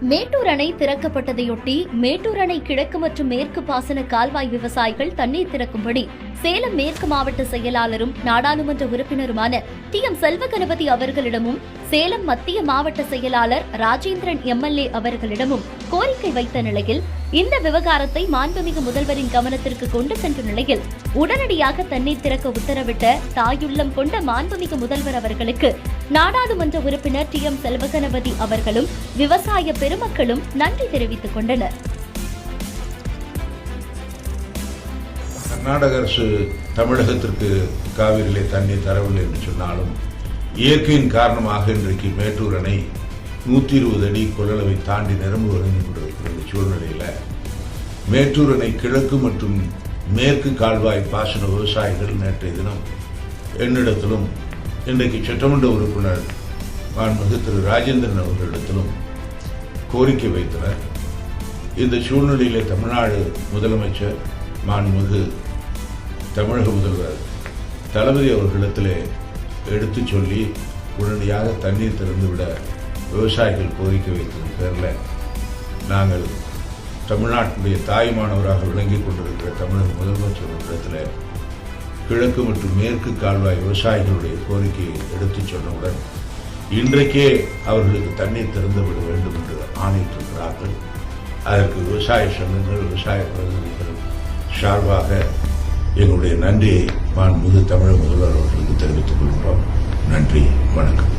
மேட்டூர் அணை திறக்கப்பட்டதையொட்டி மேட்டூர் அணை கிழக்கு மற்றும் மேற்கு பாசன கால்வாய் விவசாயிகள் தண்ணீர் திறக்கும்படி சேலம் மேற்கு மாவட்ட செயலாளரும் நாடாளுமன்ற உறுப்பினருமான டி.எம். செல்வகணபதி அவர்களிடமும் சேலம் மத்திய மாவட்ட செயலாளர் ராஜேந்திரன் எம்.எல்.ஏ. அவர்களிடமும் கோரிக்கை வைத்த நிலையில் இந்த விவகாரத்தை மாண்புமிகு முதல்வரின் கவனத்திற்கு கொண்டு சென்ற நிலையில் உடனடியாக தண்ணீர் திறக்க உத்தரவிட்ட தாயுள்ளம் கொண்ட மாண்புமிகு முதல்வர் அவர்களுக்கு நாடாளுமன்ற உறுப்பினர் டி.எம். செல்வகணபதி அவர்களும் விவசாய பெருமக்களும் நன்றி தெரிவித்துக் கொண்டனர். கர்நாடக அரசு தமிழகத்திற்கு காவிரியிலே தண்ணீர் தரவில்லை என்று சொன்னாலும் இயற்கையின் காரணமாக இன்றைக்கு மேட்டூர் அணை 120 அடி கொள்ளளவை தாண்டி நிரம்பு வழங்கி கொண்டிருக்கிற சூழ்நிலையில் மேட்டூர் அணை கிழக்கு மற்றும் மேற்கு கால்வாய் பாசன விவசாயிகள் நேற்றைய தினம் என்னிடத்திலும் இன்றைக்கு சட்டமன்ற உறுப்பினர் மாண்புமிகு திரு ராஜேந்திரன் அவர்களிடத்திலும் கோரிக்கை வைத்தனர். இந்த சூழ்நிலையிலே தமிழ்நாடு முதலமைச்சர் மாண்புமிகு தமிழக முதல்வர் தளபதி அவர்களிடத்திலே எடுத்துச் சொல்லி உடனடியாக தண்ணீர் திறந்துவிட விவசாயிகள் கோரிக்கை வைத்ததன் பேரில் நாங்கள் தமிழ்நாட்டினுடைய தாய்மானவராக விளங்கிக் கொண்டிருக்கிற தமிழக முதலமைச்சர் இடத்தில் கிழக்கு மற்றும் மேற்கு கால்வாய் விவசாயிகளுடைய கோரிக்கையை எடுத்துச் சொன்னவுடன் இன்றைக்கே அவர்களுக்கு தண்ணீர் திறந்துவிட வேண்டும் என்று ஆணையிட்டிருக்கிறார்கள். அதற்கு விவசாய சங்கங்கள் விவசாய பிரதிநிதிகள் சார்பாக எங்களுடைய நன்றியை மாண்புமிகு தமிழக முதல்வர் அவர்களுக்கு தெரிவித்துக் கொள்கிறோம். நன்றி, வணக்கம்.